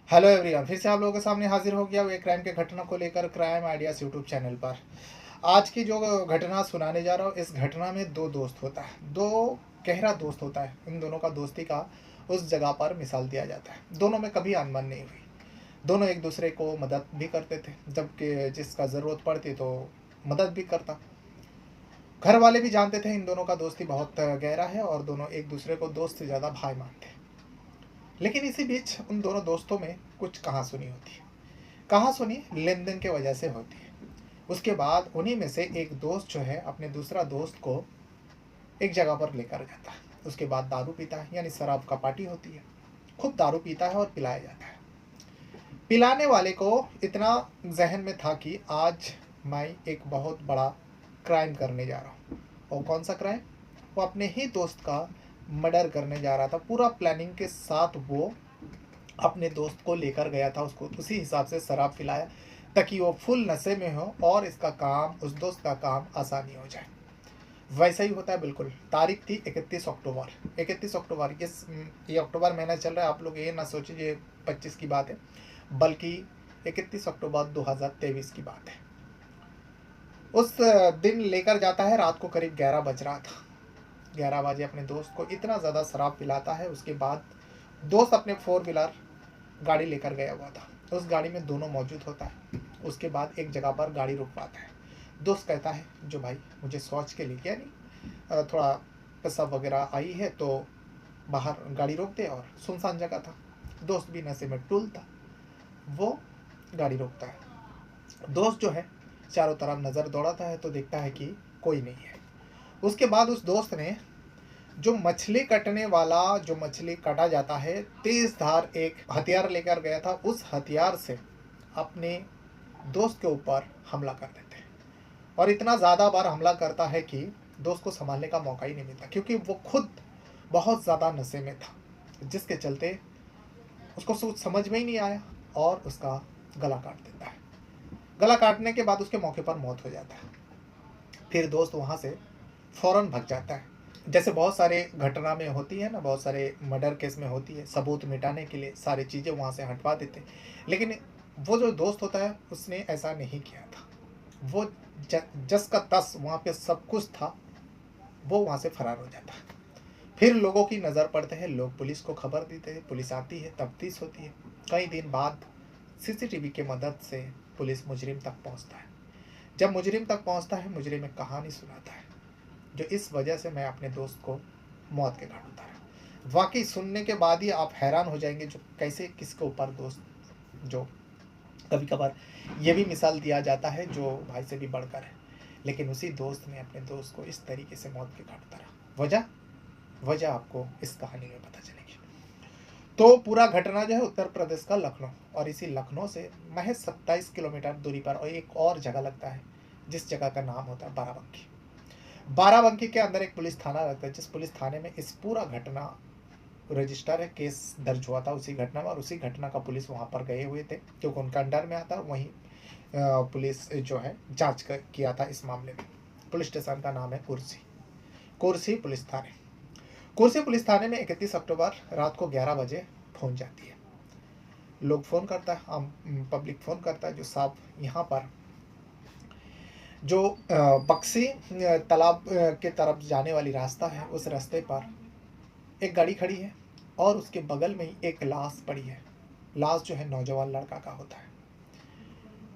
Hello everyone, फिर से आप लोगों के सामने हाजिर हो गया एक क्राइम के घटना को लेकर क्राइम आइडियाज यूट्यूब चैनल पर। आज की जो घटना सुनाने जा रहा हूँ, इस घटना में दो दोस्त होता है, दो गहरा दोस्त होता है। इन दोनों का दोस्ती का उस जगह पर मिसाल दिया जाता है। दोनों में कभी अनबन नहीं हुई, दोनों एक दूसरे को मदद भी करते थे, जबकि जिसका ज़रूरत पड़ती तो मदद भी करता। घर वाले भी जानते थे इन दोनों का दोस्ती बहुत गहरा है और दोनों एक दूसरे को दोस्त से ज़्यादा भाई मानते हैं। लेकिन इसी बीच उन दोनों दोस्तों में कुछ कहाँ सुनी होती है। कहाँ सुनी? लेन देन के वजह से होती है। उसके बाद उन्हीं में से एक दोस्त जो है अपने दूसरा दोस्त को एक जगह पर लेकर जाता है। उसके बाद दारू पीता है, यानी शराब का पार्टी होती है। खूब दारू पीता है और पिलाया जाता है। पिलाने वाले को इतना जहन में था कि आज मैं एक बहुत बड़ा क्राइम करने जा रहा हूँ। और कौन सा क्राइम? वो अपने ही दोस्त का मर्डर करने जा रहा था। पूरा प्लानिंग के साथ वो अपने दोस्त को लेकर गया था, उसको उसी हिसाब से शराब पिलाया ताकि वो फुल नशे में हो और इसका काम, उस दोस्त का काम आसानी हो जाए। वैसा ही होता है बिल्कुल। तारीख थी 31 अक्टूबर। 31 अक्टूबर, ये अक्टूबर महीना चल रहा है। आप लोग ये ना सोचिए ये 25 की बात है, बल्कि 31 अक्टूबर 2023 की बात है। उस दिन लेकर जाता है, रात को करीब 11 बज रहा था। 11 बजे अपने दोस्त को इतना ज़्यादा शराब पिलाता है। उसके बाद दोस्त अपने 4 व्हीलर गाड़ी लेकर गया हुआ था। उस गाड़ी में दोनों मौजूद होता है। उसके बाद एक जगह पर गाड़ी रुकवाता है। दोस्त कहता है, जो भाई मुझे शौच के लिए, यानी थोड़ा पेशाब वगैरह आई है तो बाहर गाड़ी रोक दे। और सुनसान जगह था, दोस्त भी नशे में टूल था। वो गाड़ी रोकता है। दोस्त जो है चारों तरफ नज़र दौड़ाता है तो देखता है कि कोई नहीं है। उसके बाद उस दोस्त ने जो मछली कटने वाला, जो मछली काटा जाता है, तेज धार एक हथियार लेकर गया था। उस हथियार से अपने दोस्त के ऊपर हमला कर देते हैं। और इतना ज़्यादा बार हमला करता है कि दोस्त को संभालने का मौका ही नहीं मिलता, क्योंकि वो खुद बहुत ज़्यादा नशे में था, जिसके चलते उसको सोच समझ में ही नहीं आया और उसका गला काट देता है। गला काटने के बाद उसके मौके पर मौत हो जाता है। फिर दोस्त वहाँ से फ़ौरन भग जाता है। जैसे बहुत सारे घटना में होती है ना, बहुत सारे मर्डर केस में होती है, सबूत मिटाने के लिए सारी चीज़ें वहाँ से हटवा देते हैं। लेकिन वो जो दोस्त होता है उसने ऐसा नहीं किया था। वो जस का तस वहाँ पे सब कुछ था, वो वहाँ से फरार हो जाता है। फिर लोगों की नज़र पड़ते हैं, लोग पुलिस को खबर देते हैं, पुलिस आती है, तफ्तीश होती है। कई दिन बाद सीसीटीवी की मदद से पुलिस मुजरिम तक पहुँचता है। जब मुजरिम तक पहुँचता है, मुजरिम एक कहानी सुनाता है, जो इस वजह से मैं अपने दोस्त को मौत के घाट उतारा। वाकई सुनने के बाद ही आप हैरान हो जाएंगे, जो कैसे किसके ऊपर दोस्त, जो कभी कभार ये भी मिसाल दिया जाता है जो भाई से भी बढ़कर है, लेकिन उसी दोस्त ने अपने दोस्त को इस तरीके से मौत के घाट उतारा। वजह वजह आपको इस कहानी में पता चलेगी। तो पूरा घटना जो है उत्तर प्रदेश का लखनऊ, और इसी लखनऊ से महज 27 किलोमीटर दूरी पर और एक और जगह लगता है, जिस जगह का नाम होता है बाराबंकी। बाराबंकी के अंदर एक पुलिस थाना लगता है, जिस पुलिस थाने में इस पूरा घटना रजिस्टर है, केस दर्ज हुआ था उसी घटना में। और उसी घटना का पुलिस वहाँ पर गए हुए थे, क्योंकि उनका अंडर में आता। वहीं पुलिस जो है जांच किया था इस मामले में। पुलिस स्टेशन का नाम है कुर्सी, कुर्सी पुलिस थाने। कुर्सी पुलिस थाने में 31 अक्टूबर रात को 11 बजे फ़ोन जाती है। लोग फ़ोन करता है, आम पब्लिक फ़ोन करता है, जो साहब यहाँ पर जो बक्सी तालाब के तरफ जाने वाली रास्ता है, उस रास्ते पर एक गाड़ी खड़ी है और उसके बगल में ही एक लाश पड़ी है। लाश जो है नौजवान लड़का का होता है।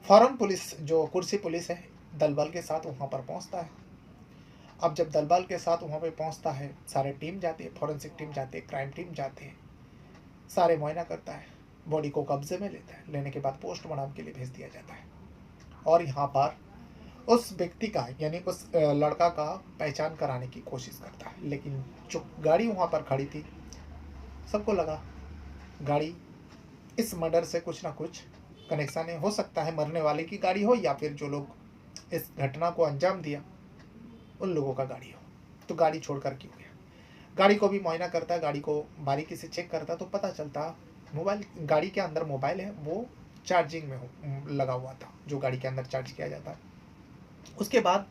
फ़ौरन पुलिस, जो कुर्सी पुलिस है, दल बल के साथ वहाँ पर पहुँचता है। अब जब दल बल के साथ वहाँ पे पहुँचता है, सारे टीम जाती है, फॉरेंसिक टीम जाती है, क्राइम टीम जाती है, सारे मुआयना करता है, बॉडी को कब्जे में लेता है। लेने के बाद पोस्टमार्टम के लिए भेज दिया जाता है। और यहाँ पर उस व्यक्ति का, यानी उस लड़का का पहचान कराने की कोशिश करता है। लेकिन जो गाड़ी वहाँ पर खड़ी थी, सबको लगा गाड़ी इस मर्डर से कुछ ना कुछ कनेक्शन है। हो सकता है मरने वाले की गाड़ी हो, या फिर जो लोग इस घटना को अंजाम दिया उन लोगों का गाड़ी हो। तो गाड़ी छोड़कर क्यों गया? गाड़ी को भी मुआयना करता है, गाड़ी को बारीकी से चेक करता है, तो पता चलता मोबाइल, गाड़ी के अंदर मोबाइल है, वो चार्जिंग में लगा हुआ था, जो गाड़ी के अंदर चार्ज किया जाता है। उसके बाद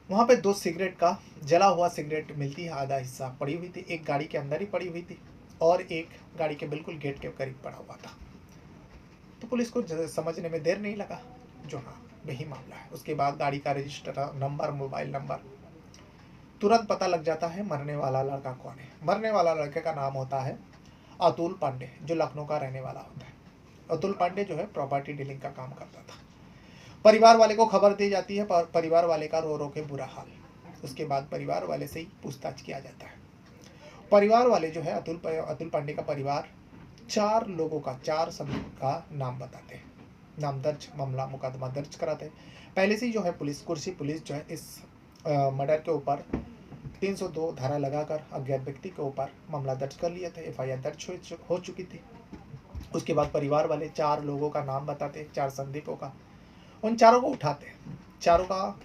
वहाँ पे 2 सिगरेट का, जला हुआ सिगरेट मिलती है, आधा हिस्सा पड़ी हुई थी, एक गाड़ी के अंदर ही पड़ी हुई थी। और एक गाड़ी के बिल्कुल गेट के करीब पड़ा हुआ था। तो पुलिस को समझने में देर नहीं लगा, जो हाँ वही मामला है। उसके बाद गाड़ी का रजिस्टर नंबर, मोबाइल नंबर, तुरंत पता लग जाता है मरने वाला लड़का कौन है। मरने वाला लड़के का नाम होता है अतुल पांडे, जो लखनऊ का रहने वाला होता है। अतुल पांडे जो है प्रॉपर्टी डीलिंग का काम करता था। परिवार वाले को खबर दी जाती है, पर परिवार वाले का रो रो के बुरा हाल। उसके बाद परिवार वाले से ही पूछताछ किया जाता है। परिवार वाले जो है अतुल पांडे का परिवार 4 लोगों का, 4 सभी का नाम बताते हैं, नाम दर्ज, मामला मुकदमा दर्ज कराते हैं। पहले से ही जो है पुलिस जो है इस मर्डर के ऊपर 302 धारा लगाकर अज्ञात व्यक्ति के ऊपर मामला दर्ज कर लिए थे। एफआईआर दर्ज हो चुकी थी। उसके बाद परिवार वाले 4 लोगों का नाम बताते, 4 संदीपों का। उन चारों को उठाते। चारों का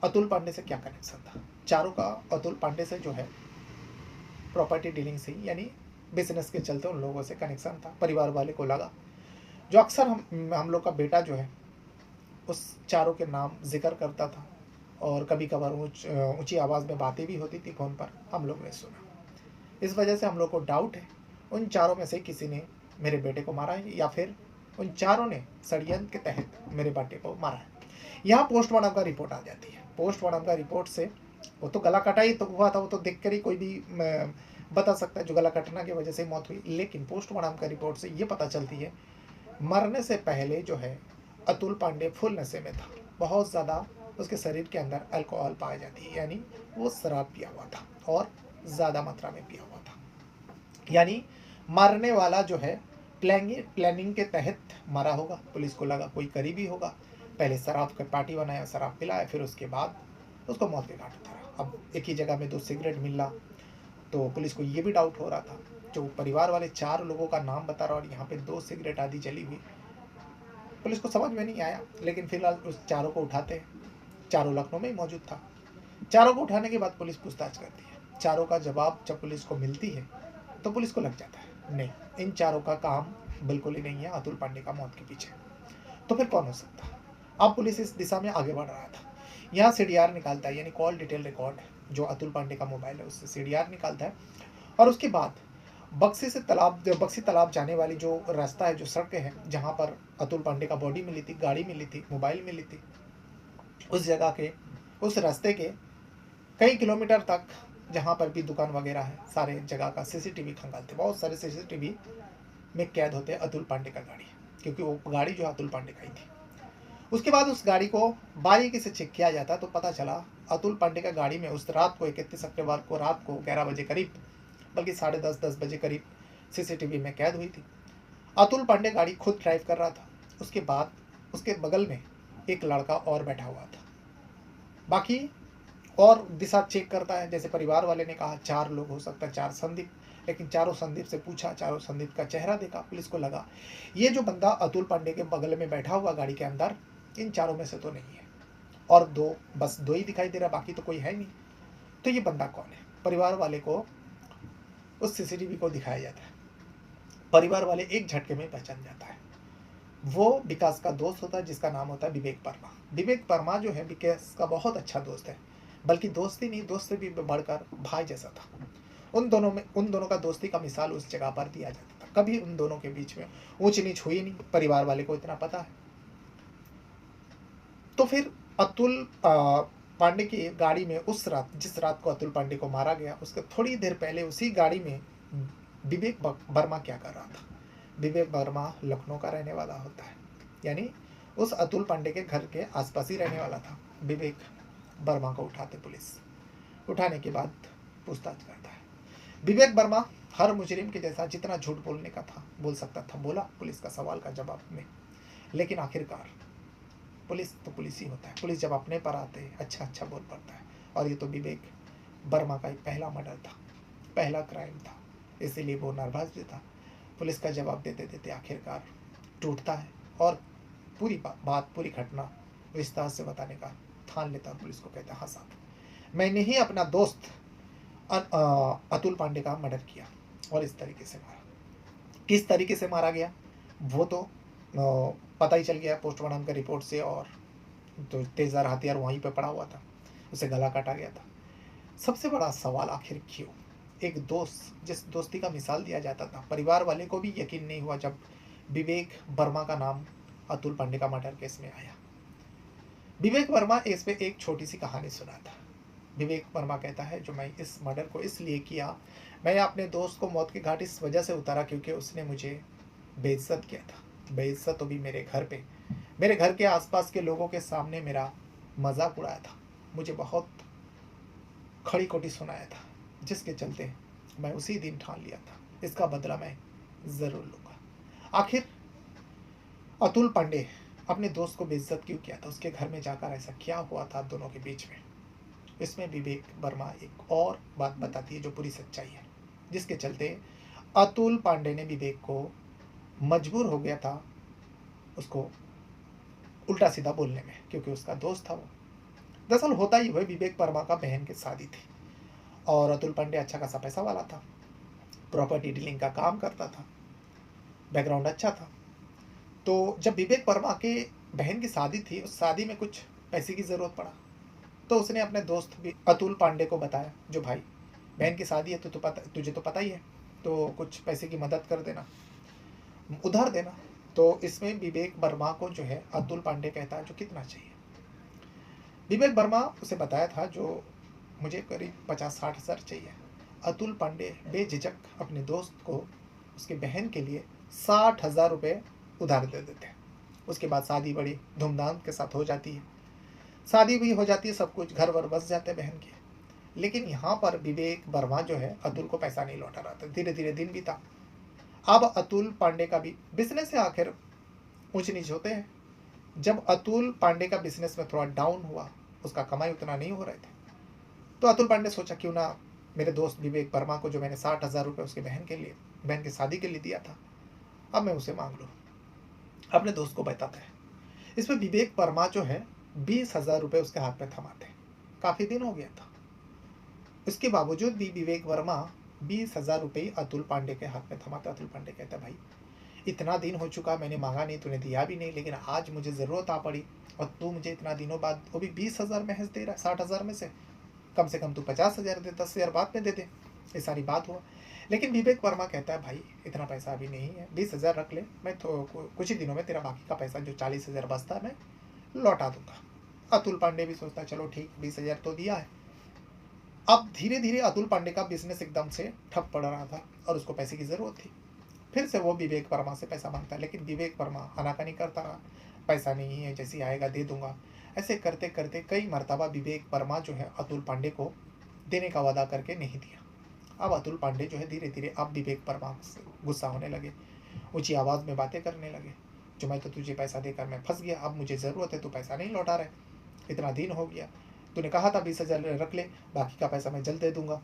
अतुल पांडे से क्या कनेक्शन था? चारों का अतुल पांडे से जो है प्रॉपर्टी डीलिंग से, यानी बिजनेस के चलते उन लोगों से कनेक्शन था। परिवार वाले को लगा जो अक्सर हम लोग का बेटा जो है उस चारों के नाम जिक्र करता था, और कभी कभार ऊंची आवाज़ में बातें भी होती थी फोन पर, हम लोग ने सुना। इस वजह से हम लोग को डाउट है उन चारों में से किसी ने मेरे बेटे को मारा है, या फिर उन चारों ने षड्यंत्र के तहत मेरे बेटे को मारा है। यहाँ पोस्टमार्टम का रिपोर्ट आ जाती है। पोस्टमार्टम का रिपोर्ट से, वो तो गला कटा ही तो हुआ था, वो तो देख कर ही कोई भी बता सकता है जो गला कटना की वजह से मौत हुई। लेकिन पोस्टमार्टम का रिपोर्ट से ये पता चलती है मरने से पहले जो है अतुल पांडे फुल नशे में था। बहुत ज़्यादा उसके शरीर के अंदर अल्कोहल पाई जाती है, यानी वो शराब पिया हुआ था और ज़्यादा मात्रा में पिया हुआ था। यानी मारने वाला जो है प्लानिंग के तहत मारा होगा। पुलिस को लगा कोई करीबी होगा, पहले शराब का पार्टी बनाया, शराब पिलाया, फिर उसके बाद उसको मौत के घाट उतारा। अब एक ही जगह में 2 सिगरेट मिल रहा, तो पुलिस को ये भी डाउट हो रहा था, जो परिवार वाले 4 लोगों का नाम बता रहा और यहाँ पे 2 सिगरेट आदि जली हुई। पुलिस को समझ में नहीं आया, लेकिन फिलहाल उस चारों को उठाते हैं। चारों लखनऊ में ही मौजूद था। चारों को उठाने के बाद पुलिस पूछताछ करती है। चारों का जवाब जब पुलिस को मिलती है तो पुलिस को लग जाता है नहीं, इन चारों का काम बिल्कुल ही नहीं है अतुल पांडे का मौत के पीछे। तो फिर कौन हो सकता है? अब पुलिस इस दिशा में आगे बढ़ रहा था। यहाँ सीडीआर निकालता है, यानी कॉल डिटेल रिकॉर्ड, जो अतुल पांडे का मोबाइल है उससे सीडीआर निकालता है। और उसके बाद बक्सी तालाब जाने वाली जो रास्ता है, जो सड़कें हैं जहाँ पर अतुल पांडे का बॉडी मिली थी, गाड़ी मिली थी, मोबाइल मिली थी, उस जगह के, उस रास्ते के कई किलोमीटर तक जहाँ पर भी दुकान वगैरह है, सारे जगह का सीसीटीवी खंगालते। बहुत सारे सीसीटीवी में कैद होते हैं अतुल पांडे का गाड़ी, क्योंकि वो गाड़ी जो अतुल पांडे का ही थी। उसके बाद उस गाड़ी को बारीकी से चेक किया जाता तो पता चला अतुल पांडे का गाड़ी में उस रात को 31 अक्टूबर को रात को 11 बजे करीब, बल्कि 10:30 बजे करीब सीसीटीवी में कैद हुई थी। अतुल पांडे गाड़ी खुद ड्राइव कर रहा था। उसके बाद उसके बगल में एक लड़का और बैठा हुआ था। बाकी और दिशा चेक करता है, जैसे परिवार वाले ने कहा 4 लोग हो सकता है, 4 संदीप, लेकिन चारों संदीप से पूछा, चारों संदीप का चेहरा देखा। पुलिस को लगा ये जो बंदा अतुल पांडे के बगल में बैठा हुआ गाड़ी के अंदर, इन चारों में से तो नहीं है, और बस 2 ही दिखाई दे रहा, बाकी तो कोई है नहीं। तो ये बंदा कौन है? परिवार वाले को उस सीसीटीवी को दिखाया जाता है। परिवार वाले एक झटके में पहचान जाता है, वो विकास का दोस्त होता है, जिसका नाम होता है विवेक वर्मा। विवेक वर्मा जो है विकास का बहुत अच्छा दोस्त है, बल्कि दोस्ती नहीं, दोस्त से भी बढ़कर भाई जैसा था। उन दोनों का दोस्ती का मिसाल उस जगह पर दिया जाता था। कभी उन दोनों के बीच में ऊंच नीच हुई नहीं, परिवार वाले को इतना पता है। तो फिर अतुल पांडे की गाड़ी में उस रात, जिस रात को अतुल पांडे को मारा गया, उसके थोड़ी देर पहले उसी गाड़ी में विवेक वर्मा क्या कर रहा था? विवेक वर्मा लखनऊ का रहने वाला होता है, यानी उस अतुल पांडे के घर के आसपास ही रहने वाला था। विवेक वर्मा को उठाते पुलिस, उठाने के बाद पूछताछ करता है। विवेक वर्मा हर मुजरिम के जैसा जितना झूठ बोलने का था बोल सकता था, बोला पुलिस का सवाल का जवाब में। लेकिन आखिरकार पुलिस तो पुलिस ही होता है, पुलिस जब अपने पर आते हैं अच्छा बोल पड़ता है। और ये तो विवेक वर्मा का ही पहला मर्डर था, पहला क्राइम था, इसीलिए वो नर्वस भी था। पुलिस का जवाब देते देते आखिरकार टूटता है और पूरी बात, पूरी घटना विस्तार से बताने का ठान लेता है। पुलिस को कहता है, हाँ साहब, मैंने ही अपना दोस्त अतुल पांडे का मर्डर किया और इस तरीके से मारा। किस तरीके से मारा गया वो तो पता ही चल गया पोस्टमार्टम के रिपोर्ट से, और तो तेज़धार हथियार वहीं पे पड़ा हुआ था, उसे गला काटा गया था। सबसे बड़ा सवाल आखिर क्यों? एक दोस्त, जिस दोस्ती का मिसाल दिया जाता था, परिवार वाले को भी यकीन नहीं हुआ जब विवेक वर्मा का नाम अतुल पांडे का मर्डर केस में आया। विवेक वर्मा इस पे एक छोटी सी कहानी सुनाता। विवेक वर्मा कहता है, जो मैं इस मर्डर को इसलिए किया, मैं अपने दोस्त को मौत के घाट इस वजह से उतारा क्योंकि उसने मुझे बेइज्जत किया था। बेइज्जत तो भी मेरे घर पे, मेरे घर के आसपास के लोगों के सामने मेरा मजाक उड़ाया था, मुझे बहुत खड़ी खोटी सुनाया था, जिसके चलते मैं उसी दिन ठान लिया था इसका बदला मैं ज़रूर लूँगा। आखिर अतुल पांडे अपने दोस्त को बेइज्जत क्यों किया था, उसके घर में जाकर ऐसा क्या हुआ था दोनों के बीच में, इसमें विवेक वर्मा एक और बात बताती है जो पूरी सच्चाई है, जिसके चलते अतुल पांडे ने विवेक को मजबूर हो गया था उसको उल्टा सीधा बोलने में, क्योंकि उसका दोस्त था वो। दरअसल होता ही वह विवेक वर्मा का बहन की शादी थी और अतुल पांडे अच्छा खासा पैसा वाला था, प्रॉपर्टी डीलिंग का काम करता था, बैकग्राउंड अच्छा था। तो जब विवेक वर्मा के बहन की शादी थी, उस शादी में कुछ पैसे की ज़रूरत पड़ा, तो उसने अपने दोस्त भी अतुल पांडे को बताया, जो भाई बहन की शादी है तो तुझे तो पता ही है, तो कुछ पैसे की मदद कर देना, उधार देना। तो इसमें विवेक वर्मा को जो है अतुल पांडे कहता है जो कितना चाहिए। विवेक वर्मा उसे बताया था जो मुझे करीब 50-60 हज़ार चाहिए। अतुल पांडे बेझिझक अपने दोस्त को उसके बहन के लिए 60,000 रुपये उधार दे देते हैं। उसके बाद शादी बड़ी धूमधाम के साथ हो जाती है, शादी भी हो जाती है, सब कुछ घर वर बस जाते हैं बहन के। लेकिन यहाँ पर विवेक वर्मा जो है अतुल को पैसा नहीं लौटा रहा था। धीरे धीरे दिन बीता। अब अतुल पांडे का भी बिजनेस है, आखिर ऊंच नीच होते हैं। जब अतुल पांडे का बिजनेस में थोड़ा डाउन हुआ, उसका कमाई उतना नहीं हो रहे थे, तो अतुल पांडे सोचा क्यों ना मेरे दोस्त विवेक वर्मा को, जो मैंने 60,000 रुपये उसके बहन की शादी के लिए दिया था, अब मैं उसे मांग लूँ। अपने दोस्त को बताता है। इसमें विवेक वर्मा जो है 20,000 रुपये उसके हाथ में थमाते। काफ़ी दिन हो गया था, उसके बावजूद भी विवेक वर्मा 20,000 रुपये अतुल पांडे के हाथ में थमाते। अतुल पांडे कहता है, भाई इतना दिन हो चुका, मैंने मांगा नहीं, तूने दिया भी नहीं, लेकिन आज मुझे ज़रूरत आ पड़ी और तू मुझे इतना दिनों बाद वो भी 20,000 महज दे रहा है। 60,000 में से कम तू 50,000 दे, 10,000 बाद में दे दे। ये सारी बात हुआ। लेकिन विवेक वर्मा कहता है, भाई इतना पैसा अभी नहीं है, 20,000 रख ले, मैं तो कुछ ही दिनों में तेरा बाकी का पैसा जो 40,000 बचता है मैं लौटा दूंगा। अतुल पांडे भी सोचता है चलो ठीक, 20,000 तो दिया है। अब धीरे धीरे अतुल पांडे का बिजनेस एकदम से ठप पड़ रहा था और उसको पैसे की ज़रूरत थी। फिर से वो विवेक वर्मा से पैसा मांगता है, लेकिन विवेक वर्मा आनाकानी करता रहा, पैसा नहीं है, जैसे आएगा दे दूंगा। ऐसे करते करते कई मरतबा विवेक वर्मा जो है अतुल पांडे को देने का वादा करके नहीं दिया। अब अतुल पांडे जो है धीरे धीरे अब विवेक वर्मा से गुस्सा होने लगे, ऊंची आवाज़ में बातें करने लगे, जो मैं तो तुझे पैसा देकर मैं फंस गया, अब मुझे ज़रूरत है, तू पैसा नहीं लौटा रहे, इतना दिन हो गया, तूने कहा था 20,000 रख ले, बाकी का पैसा मैं जल्द दे दूंगा।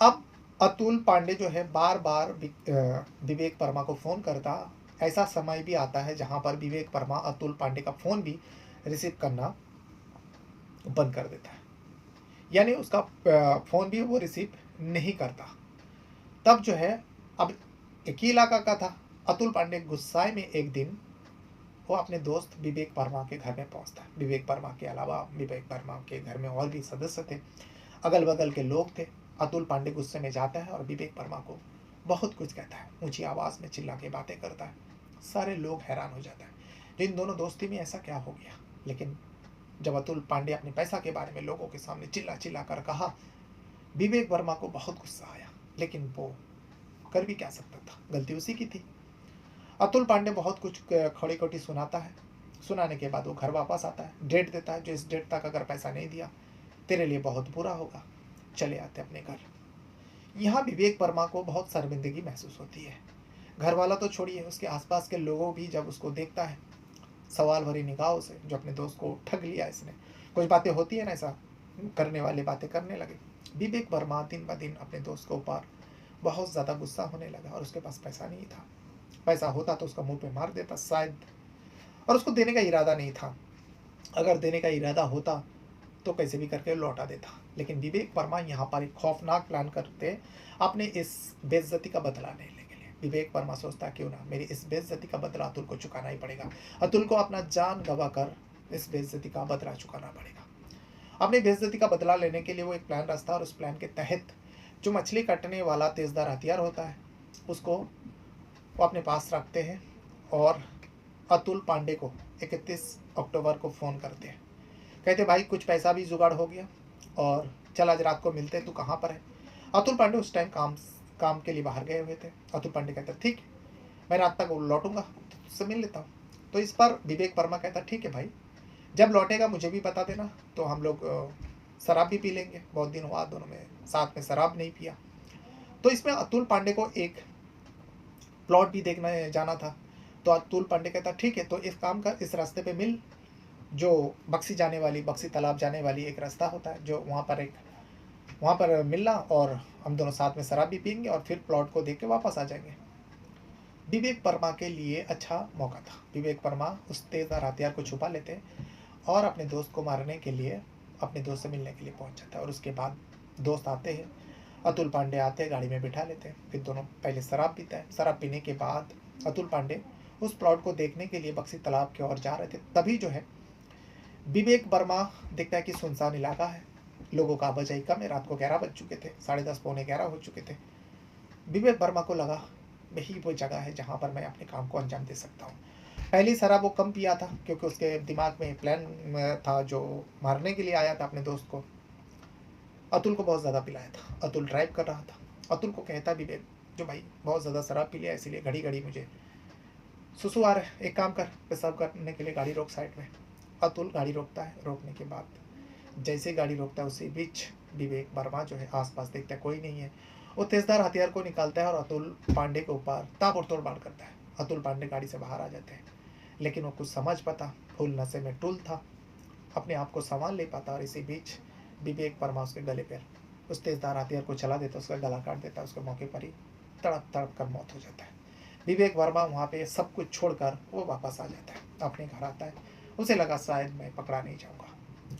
अब अतुल पांडे जो है बार बार विवेक वर्मा को फ़ोन करता। ऐसा समय भी आता है जहां पर विवेक वर्मा अतुल पांडे का फ़ोन भी रिसीव करना बंद कर देता है, यानी उसका फ़ोन भी वो रिसीव नहीं करता। तब जो है, अब एक ही इलाका का था। अतुल पांडे गुस्साए में एक दिन वो अपने दोस्त विवेक वर्मा के घर में पहुंचता है। विवेक वर्मा के अलावा विवेक वर्मा के घर में और भी सदस्य थे, अगल बगल के लोग थे। अतुल पांडे गुस्से में जाता है और विवेक वर्मा को बहुत कुछ कहता है, ऊंची आवाज़ में चिल्ला के बातें करता है। सारे लोग हैरान हो जाता है, जो इन दोनों दोस्ती में ऐसा क्या हो गया। लेकिन जब अतुल पांडे अपने पैसा के बारे में लोगों के सामने चिल्ला चिल्ला कर कहा, विवेक वर्मा को बहुत गुस्सा आया, लेकिन वो कर भी क्या सकता था, गलती उसी की थी। अतुल पांडे बहुत कुछ खड़ी खोटी सुनाता है। सुनाने के बाद वो घर वापस आता है, डेट देता है, जो इस डेट तक अगर पैसा नहीं दिया तेरे लिए बहुत बुरा होगा। चले आते अपने घर। यहाँ विवेक वर्मा को बहुत शर्मिंदगी महसूस होती है। घर वाला तो छोड़िए, उसके आसपास के लोगों भी जब उसको देखता है सवाल भरी निगाहों से, जो अपने दोस्त को ठग लिया इसने, कुछ बातें होती है ना, ऐसा करने वाले बातें करने लगे। विवेक वर्मा दिन ब दिन अपने दोस्त के ऊपर बहुत ज़्यादा गुस्सा होने लगा और उसके पास पैसा नहीं था। पैसा होता तो उसका मुंह पे मार देता शायद, और उसको देने का इरादा नहीं था। अगर देने का इरादा होता तो कैसे भी करके लौटा देता। लेकिन विवेक वर्मा यहाँ पर एक खौफनाक प्लान करते अपने इस बेइज्जती का बदला लेने के लिए। विवेक वर्मा सोचता क्यों ना मेरी इस बेइज्जती का बदला अतुल को चुकाना ही पड़ेगा, अतुल को अपना जान गंवा कर इस बेइज्जती का बदला चुकाना पड़ेगा। अपनी बेइज्जती का बदला लेने के लिए वो एक प्लान रचता और उस प्लान के तहत जो मछली काटने वाला तेज़दार हथियार होता है उसको वो अपने पास रखते हैं और अतुल पांडे को 31 अक्टूबर को फ़ोन करते हैं। कहते भाई कुछ पैसा भी जुगाड़ हो गया और चल आज रात को मिलते हैं, तू कहाँ पर है? अतुल पांडे उस टाइम काम के लिए बाहर गए हुए थे। अतुल पांडे कहता ठीक है, मैं रात तक लौटूंगा तो तुझसे मिल लेता हूँ। तो इस पर विवेक वर्मा कहता ठीक है भाई, जब लौटेगा मुझे भी बता देना, तो हम लोग शराब भी पी लेंगे, बहुत दिन हुआ दोनों में साथ में शराब नहीं पिया। तो इसमें अतुल पांडे को एक प्लॉट भी देखने जाना था। तो अतुल पांडे कहता ठीक है, तो इस काम कर, इस रास्ते पे मिल, जो बक्सी तालाब जाने वाली एक रास्ता होता है, जो वहाँ पर मिलना और हम दोनों साथ में शराब भी पियेंगे और फिर प्लॉट को देख के वापस आ जाएंगे। विवेक वर्मा के लिए अच्छा मौका था। विवेक वर्मा उस तेज़दार हथियार को छुपा लेते और अपने दोस्त को मारने के लिए अपने दोस्त से मिलने के लिए पहुंच जाता है। और उसके बाद दोस्त आते हैं, अतुल पांडे आते हैं, गाड़ी में बिठा लेते हैं, फिर दोनों पहले शराब पीते हैं। शराब पीने के बाद अतुल पांडे उस प्लॉट को देखने के लिए बक्सी तालाब की ओर जा रहे थे। तभी जो है विवेक वर्मा देखता है कि सुनसान इलाका है, लोगों का आवाजाही कम है, रात को 11 बज चुके थे, 10:30 पौने 11 हो चुके थे। विवेक वर्मा को लगा यही वो जगह है जहाँ पर मैं अपने काम को अंजाम दे सकता हूँ। पहली शराब वो कम पिया था क्योंकि उसके दिमाग में प्लान था जो मारने के लिए आया था अपने दोस्त को। अतुल को बहुत ज़्यादा पिलाया था। अतुल ड्राइव कर रहा था। अतुल को कहता विवेक जो भाई बहुत ज़्यादा शराब पी लिया, इसीलिए घड़ी घड़ी मुझे सुसु आ रहा है, एक काम कर, पेशाब करने के लिए गाड़ी रोक साइड में। अतुल गाड़ी रोकता है। रोकने के बाद जैसे गाड़ी रोकता है उसी बीच विवेक वर्मा जो है आसपास देखता है कोई नहीं है, वो तेजदार हथियार को निकालता है और अतुल पांडे के ऊपर ताबड़तोड़ वार करता है। अतुल पांडे गाड़ी से बाहर आ जाते हैं, लेकिन वो कुछ समझ पाता, फुल नशे में टूल था, अपने आप को संभाल ले पाता और इसी बीच विवेक वर्मा उसके गले पर उस तेजदार हथियार को चला देता, उसका गला काट देता। उसके मौके पर ही तड़प तड़प कर मौत हो जाता है। विवेक वर्मा वहाँ पे सब कुछ छोड़कर वो वापस आ जाता है, अपने घर आता है। उसे लगा शायद मैं पकड़ा नहीं जाऊँगा,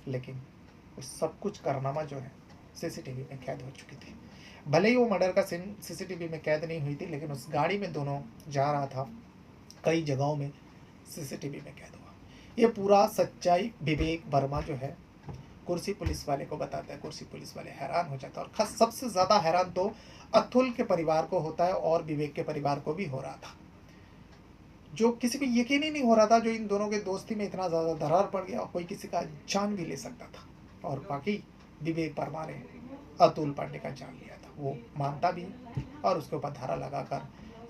लेकिन उस सब कुछ कारनामा जो है सीसीटीवी में कैद हो चुकी थी। भले ही वो मर्डर का सीन सीसीटीवी में कैद नहीं हुई थी, लेकिन उस गाड़ी में दोनों जा रहा था, कई जगहों में सीसीटीवी में कैद हुआ। ये पूरा सच्चाई विवेक वर्मा जो है कुर्सी पुलिस वाले को बताता है। कुर्सी पुलिस वाले हैरान हो जाता है और खास सबसे ज़्यादा हैरान तो अतुल के परिवार को होता है और विवेक के परिवार को भी हो रहा था, जो किसी को यकीन ही नहीं हो रहा था जो इन दोनों के दोस्ती में इतना ज़्यादा दरार पड़ गया और कोई किसी का जान भी ले सकता था। और बाकी विवेक वर्मा ने अतुल पांडे का जान लिया था, वो मानता भी और उसके ऊपर धारा लगाकर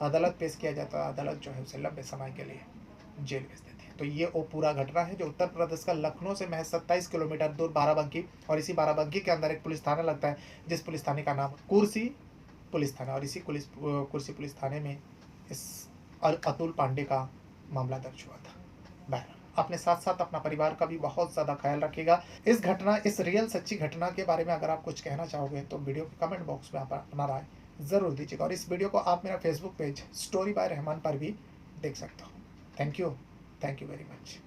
अदालत पेश किया जाता। अदालत जो है उसे लंबे समय के लिए जेल भेज देती है। तो ये वो पूरा घटना है जो उत्तर प्रदेश का लखनऊ से महज 27 किलोमीटर दूर बाराबंकी, और इसी बाराबंकी के अंदर एक पुलिस थाना लगता है जिस पुलिस थाने का नाम कुर्सी पुलिस थाना, और इसी कुर्सी पुलिस थाने में इस अतुल पांडे का मामला दर्ज हुआ था। बहरहाल अपने साथ साथ अपना परिवार का भी बहुत ज़्यादा ख्याल रखिएगा। इस घटना, इस रियल सच्ची घटना के बारे में अगर आप कुछ कहना चाहोगे तो वीडियो के कमेंट बॉक्स में आप अपना राय ज़रूर दीजिएगा। और इस वीडियो को आप मेरा Facebook page story by Rahman पर भी देख सकते हो। Thank you very much.